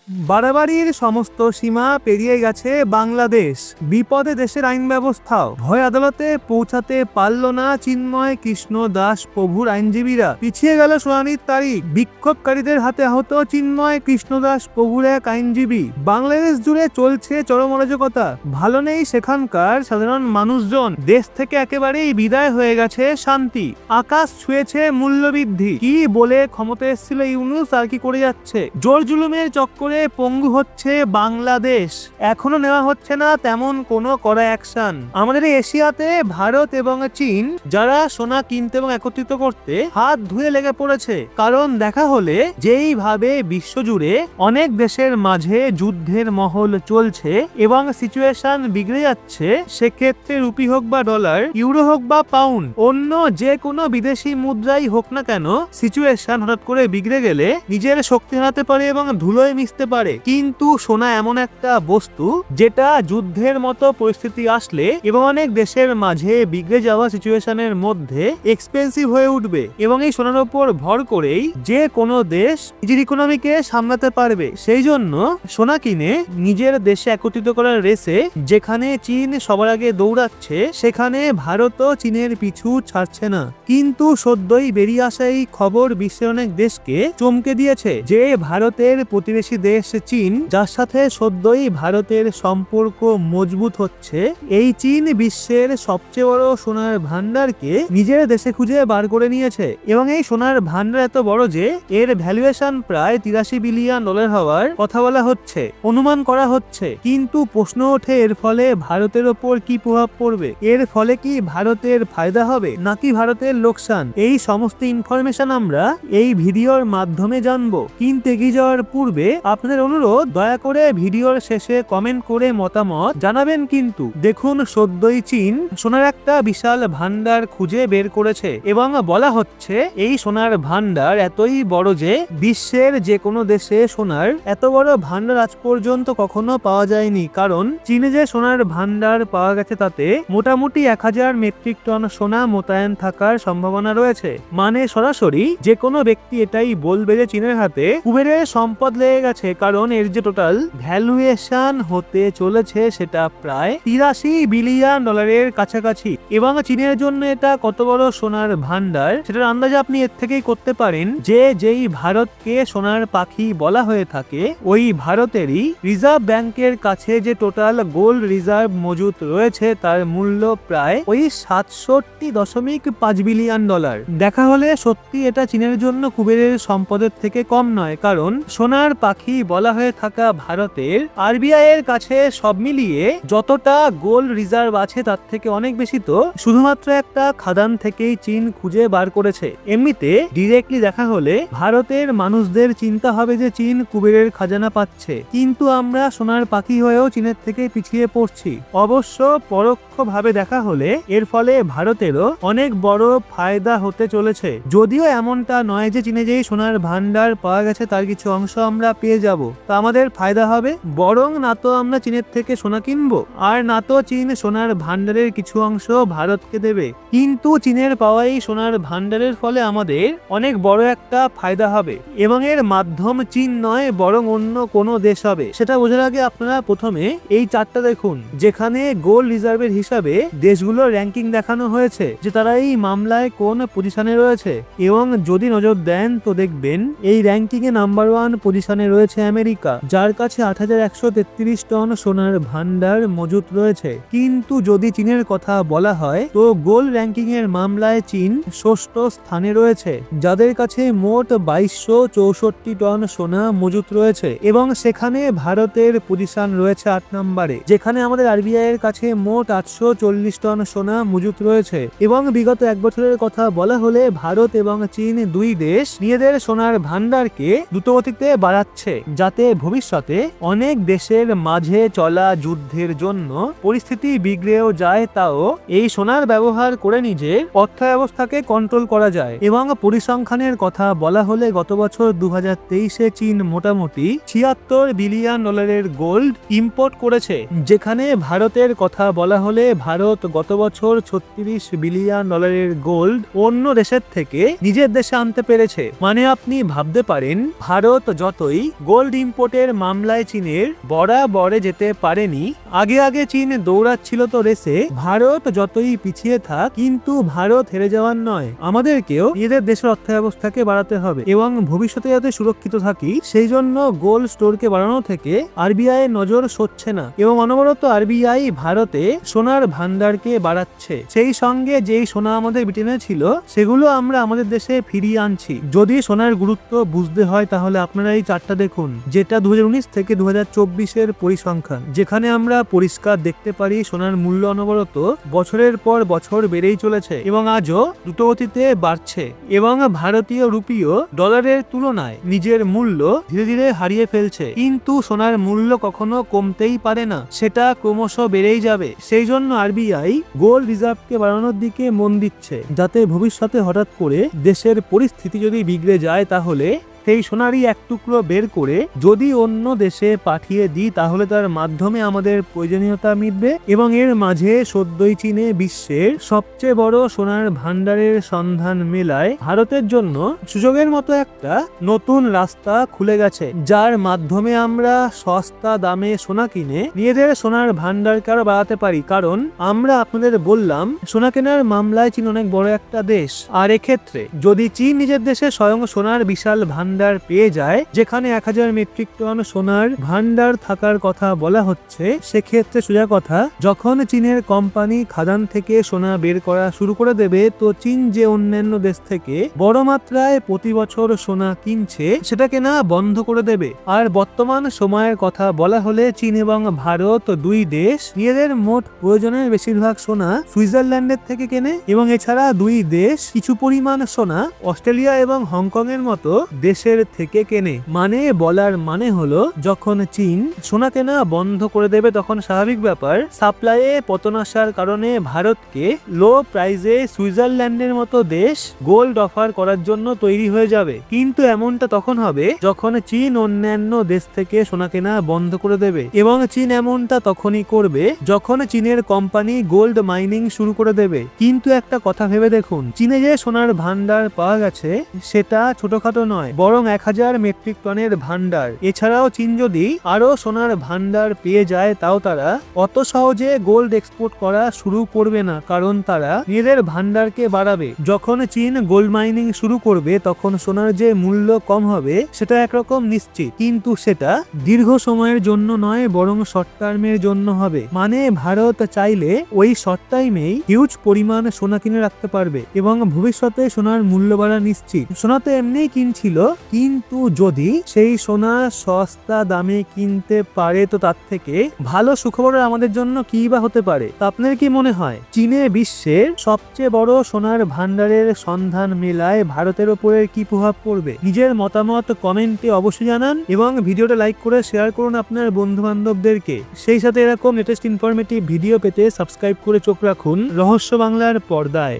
বাড়াবাড়ির সমস্ত সীমা পেরিয়ে গেছে বাংলাদেশ। বিপদে দেশের আইন ব্যবস্থাও। ভয় আদালতে পৌঁছাতে পারল না চিন্ময় কৃষ্ণ দাস প্রভুর আইনজীবীরা। পিছিয়ে গেল শুনানির তারিখ। বিক্ষোভকারীদের হাতে আহত চিন্ময় কৃষ্ণ দাস প্রভুর এক আইনজীবী। বাংলাদেশ জুড়ে চলছে চরম অরাজকতা। ভালো নেই সেখানকার সাধারণ মানুষজন। দেশ থেকে একেবারেই বিদায় হয়ে গেছে শান্তি। আকাশ ছুঁয়েছে মূল্যবৃদ্ধি। কি বলে ক্ষমতা এসেছিল ইউনূস আর কি করে যাচ্ছে। জোর জুলুমের চক্করে পঙ্গু হচ্ছে বাংলাদেশ। এখনো নেওয়া হচ্ছে না তেমন কোনো কড়া অ্যাকশন। আমাদের এশিয়াতে ভারত এবং চীন যারা সোনা কিনতে এবং একত্রিত করতে হাত ধুয়ে লেগে পড়েছে। কারণ দেখা হলে যেইভাবে বিশ্বজুড়ে অনেক দেশের মাঝে যুদ্ধের মহল চলছে এবং সিচুয়েশন বিগড়ে যাচ্ছে, সেক্ষেত্রে রুপি হোক বা ডলার, ইউরো হোক বা পাউন্ড, অন্য যে কোনো বিদেশি মুদ্রাই হোক না কেন, সিচুয়েশন হঠাৎ করে বিগড়ে গেলে নিজের শক্তি হারাতে পারে এবং ধুলোয় মিশতে পারে। কিন্তু সোনা এমন একটা বস্তু যেটা যুদ্ধের মতো পরিস্থিতি আসলে এবং অনেক দেশের মাঝে বিগড়ে যাওয়া সিচুয়েশনের মধ্যে এক্সপেন্সিভ হয়ে উঠবে এবং এই সোনার উপর ভর করেই যে কোনো দেশ নিজের ইকোনমিকে সামলাতে পারবে। সেই জন্য সোনা কিনে নিজের দেশে একত্রিত করার রেসে যেখানে চীন সবার আগে দৌড়াচ্ছে, সেখানে ভারতও চীনের পিছু ছাড়ছে না। কিন্তু সদ্যই বেরিয়ে আসা এই খবর বিশ্বের অনেক দেশকে চমকে দিয়েছে যে ভারতের প্রতিবেশী দেশ চীন, যার সাথে সদ্যই ভারতের সম্পর্ক মজবুত হচ্ছে, এই চীন বিশ্বের সবচেয়ে বড় সোনার ভান্ডারকে নিজের দেশে খুঁজে বার করে নিয়েছে এবং এই সোনার ভান্ডার এত বড় যে এর ভ্যালুয়েশন প্রায় 83 বিলিয়ন ডলার হওয়ার কথা বলা হচ্ছে, অনুমান করা হচ্ছে। কিন্তু প্রশ্ন ওঠে এর ফলে ভারতের ওপর কি প্রভাব পড়বে। এর ফলে কি ভারতের ফায়দা হবে নাকি ভারতের লোকসান? এই সমস্ত ইনফরমেশন আমরা এই ভিডিওর মাধ্যমে জানবো। কিন্তু এগিয়ে যাওয়ার পূর্বে আপনাদের অনুরোধ, দয়া করে ভিডিওর শেষে কমেন্ট করে মতামত জানাবেন। কিন্তু দেখুন, সদ্যই চীন সোনার একটা বিশাল ভান্ডার খুঁজে বের করেছে এবং বলা হচ্ছে এই সোনার ভান্ডার এতই বড় যে বিশ্বের যে কোনো দেশে সোনার এত বড় ভান্ডার আজ পর্যন্ত কখনো পাওয়া যায়নি। কারণ চীনে যে সোনার ভান্ডার পাওয়া গেছে তাতে মোটামুটি 1000 মেট্রিক টন সোনা মোতায়েন থাকার সম্ভাবনা রয়েছে। মানে সরাসরি যে কোনো ব্যক্তি এটাই বলবে যে চীনের হাতে কুবেরের সম্পদ লেগে গেছে, কারণ এর যে টোটাল ভ্যালুয়েশন হতে চলেছে সেটা প্রায় 83 বিলিয়ন ডলারের কাছাকাছি। এবং চীনের জন্য এটা কত বড় সোনার ভান্ডার সেটার আন্দাজ আপনি এর থেকেই করতে পারেন যে যেই ভারতকে সোনার পাখি বলা হয়ে থাকে, ওই ভারতেরই রিজার্ভ ব্যাংকের কাছে যে টোটাল গোল্ড রিজার্ভ মজুত রয়েছে তার মূল্য প্রায় ওই 67.5 বিলিয়ন ডলার। দেখা হলে সত্যি এটা চীনের জন্য কুবেরের সম্পদের থেকে কম নয়, কারণ সোনার পাখি বলা হয়ে থাকা ভারতের আরবিআই এর কাছে সব মিলিয়ে যতটা গোল্ড রিজার্ভ আছে তার থেকে অনেক বেশি তো শুধুমাত্র একটা খাদান থেকেই চীন খুঁজে বার করেছে। এমনিতে ডিরেক্টলি দেখা হলে ভারতের মানুষদের চিন্তা হবে যে চীন কুবেরের খাজানা পাচ্ছে, কিন্তু আমরা সোনার পাখি হয়েও চীনের থেকে পিছিয়ে পড়ছি। অবশ্য পরোক্ষভাবে দেখা হলে এর ফলে ভারতেরও অনেক বড় ফায়দা হতে চলেছে। যদিও এমনটা নয় যে চীনে যেই সোনার ভান্ডার পাওয়া গেছে তার কিছু অংশ আমরা পেয়ে যাব, তা আমাদের ফায়দা হবে। বরং না তো আমরা চীনের থেকে সোনা কিনবো আর না তো চীন সোনার ভান্ডারের কিছু অংশ ভারতকে দেবে। কিন্তু চীনের পাওয়া এই সোনার ভান্ডারের ফলে আমাদের অনেক বড় একটা ফায়দা হবে এবং এর মাধ্যম চীন নয় বরং অন্য কোনো দেশ হবে। সেটা বোঝার আগে আপনারা প্রথমে এই চার্টটা দেখুন, যেখানে গোল্ড রিজার্ভের হিসাবে দেশগুলোর র্যাঙ্কিং দেখানো হয়েছে যে তারা এই মামলায় কোন পজিশনে রয়েছে। এবং যদি নজর দেন তো দেখবেন এই র্যাঙ্কিং এ নাম্বার 1 পজিশনে রয়েছে আমেরিকা, যার কাছে 8133 টন সোনার ভান্ডার মজুত রয়েছে। কিন্তু যদি চীনের কথা বলা হয় তো গোল্ড র্যাঙ্কিং এর মামলায় চীন 6ষ্ঠ স্থানে রয়েছে, যাদের কাছে মোট 2264 টন সোনা মজুত রয়েছে এবং সেখানে ভারতের পজিশন রয়েছে 8 নম্বরে, যেখানে আমাদের আরবিআই এর কাছে মোট 840 টন সোনা মজুত রয়েছে। এবং বিগত এক বছরের কথা বলা হলে ভারত এবং চীন দুই দেশ নিজেদের সোনার ভান্ডারকে দ্রুতগতিতে বাড়াচ্ছে, যাতে ভবিষ্যতে অনেক দেশের মাঝে চলা যুদ্ধের জন্য পরিস্থিতি বিগড়েও যায়, তাও এই সোনার ব্যবহার করে নিজের অর্থ ব্যবস্থাকে কন্ট্রোল করা যায়। এবং পরিসংখ্যানের কথা বলা হলে গত বছর 2023-এ চীন মোটামুটি 76 বিলিয়ন ডলারের গোল্ড ইম্পোর্ট করেছে, যেখানে ভারতের কথা বলা হলে ভারত গত বছর 36 বিলিয়ন ডলারের গোল্ড অন্য দেশের থেকে নিজের দেশে আনতে পেরেছে। মানে আপনি ভাবতে পারেন ভারত যতই গোল্ড গোল্ড ইম্পোর্টের মামলায় চীনের বরাবরে যেতে পারেনি। আগে আগে চীন দৌড়াচ্ছিল তো রেসে, ভারত যতই পিছিয়ে থাক কিন্তু ভারত হেরে যাওয়ার নয়, আমাদেরকেও নিজেদের দেশের অর্থব্যবস্থাকে বাড়াতে হবে এবং ভবিষ্যতে যাতে সুরক্ষিত থাকি সেই জন্য গোল্ড স্টোরকে বাড়ানো থেকে আরবিআই নজর সরছে না এবং অনবরত আরবিআই ভারতে সোনার ভান্ডারকে বাড়াচ্ছে। সেই সঙ্গে যেই সোনা আমাদের ব্রিটেনে ছিল সেগুলো আমরা আমাদের দেশে ফিরিয়ে আনছি। যদি সোনার গুরুত্ব বুঝতে হয় তাহলে আপনারা এই চার্টটা দেখুন, যেটা 2019 থেকে 2024-এর পরিসংখ্যান, যেখানে আমরা পরিষ্কার দেখতে পারি সোনার মূল্য অনবরত বছরের পর বছর বেড়েই চলেছে এবং আজও দ্রুতগতিতে বাড়ছে এবং ভারতীয় রুপিও ডলারের তুলনায় নিজের মূল্য ধীরে ধীরে হারিয়ে ফেলছে। কিন্তু সোনার মূল্য কখনো কমতেই পারে না, সেটা ক্রমশ বেড়েই যাবে। সেই জন্য আরবিআই গোল্ড রিজার্ভকে বাড়ানোর দিকে মন দিচ্ছে, যাতে ভবিষ্যতে হঠাৎ করে দেশের পরিস্থিতি যদি বিগড়ে যায় তাহলে সেই সোনারই এক টুকরো বের করে যদি অন্য দেশে পাঠিয়ে দিই তাহলে তার মাধ্যমে আমাদের প্রয়োজনীয়তা মিটবে এবং এর মাঝে সদ্যই চীনে বিশ্বের সবচেয়ে বড় সোনার ভান্ডারের সন্ধান মেলায় ভারতের জন্য সুযোগের মতো একটা নতুন রাস্তা খুলে গেছে, যার মাধ্যমে আমরা সস্তা দামে সোনা কিনে নিজেদের সোনার ভান্ডারকে আরো বাড়াতে পারি। কারণ আমরা আপনাদের বললাম সোনা কেনার মামলায় চীন অনেক বড় একটা দেশ, আর এক্ষেত্রে যদি চীন নিজের দেশে স্বয়ং সোনার বিশাল ভান্ডার পেয়ে যায়, যেখানে 1000 মেট্রিক টন সোনার ভান্ডার থাকার কথা বলা হচ্ছে, সেক্ষেত্রে সোজা কথা যখন চীনের কোম্পানি খাদান থেকে সোনা বের করা শুরু করে দেবে তো চীন যে অন্যান্য দেশ থেকে বড় মাত্রায় প্রতি বছর সোনা কিনছে সেটা কেনা বন্ধ করে দেবে। আর বর্তমান সময়ের কথা বলা হলে চীন এবং ভারত দুই দেশ নিজেদের মোট প্রয়োজনের বেশিরভাগ সোনা সুইজারল্যান্ডের থেকে কেনে এবং এছাড়া দুই দেশ কিছু পরিমাণ সোনা অস্ট্রেলিয়া এবং হংকং এর মতো দেশের থেকে কেনে। মানে বলার মানে হলো যখন চীন সোনা কেনা বন্ধ করে দেবে তখন স্বাভাবিক ব্যাপার সাপ্লাইয়ে পতন আসার কারণে ভারতকে লো প্রাইসে সুইজারল্যান্ডের মতো দেশ গোল্ড অফার করার জন্য তৈরি হয়ে যাবে। কিন্তু এমনটা তখন হবে যখন চীন অন্যান্য দেশ থেকে সোনা কেনা বন্ধ করে দেবে এবং চীন এমনটা তখনই করবে যখন চীনের কোম্পানি গোল্ড মাইনিং শুরু করে দেবে। কিন্তু একটা কথা ভেবে দেখুন, চীনে যে সোনার ভান্ডার পাওয়া গেছে সেটা ছোটখাটো নয়, বরং 1000 মেট্রিক টনের ভান্ডার। এছাড়াও চীন যদি আরো সোনার ভান্ডার পেয়ে যায় তাও তারা অত সহজে গোল্ড এক্সপোর্ট করা শুরু করবে না, কারণ তারা নিজেদের ভান্ডারকে বাড়াবে। যখন চীন গোল্ড মাইনিং শুরু করবে তখন সোনার যে মূল্য কম হবে সেটা একরকম নিশ্চিত, কিন্তু সেটা দীর্ঘ সময়ের জন্য নয় বরং শর্ট টার্মের জন্য হবে। মানে ভারত চাইলে ওই শর্ট টাইমেই হিউজ পরিমাণ সোনা কিনে রাখতে পারবে এবং ভবিষ্যতে সোনার মূল্য বাড়া নিশ্চিত। সোনা তো এমনিই কিনছিল, কিন্তু যদি সেই সোনা সস্তা দামে কিনতে পারে তো তার থেকে ভালো সুখবর আমাদের জন্য কি বা হতে পারে। তা আপনার কি মনে হয় চীনে বিশ্বের সবচেয়ে বড় সোনার ভান্ডারের সন্ধান মেলায় ভারতের উপরে কি প্রভাব পড়বে? নিজের মতামত কমেন্টে অবশ্যই জানান এবং ভিডিওটা লাইক করে শেয়ার করুন আপনার বন্ধু বান্ধবদেরকে। সেই সাথে এরকম লেটেস্ট ইনফরমেটিভ ভিডিও পেতে সাবস্ক্রাইব করে চোখ রাখুন রহস্য বাংলার পর্দায়।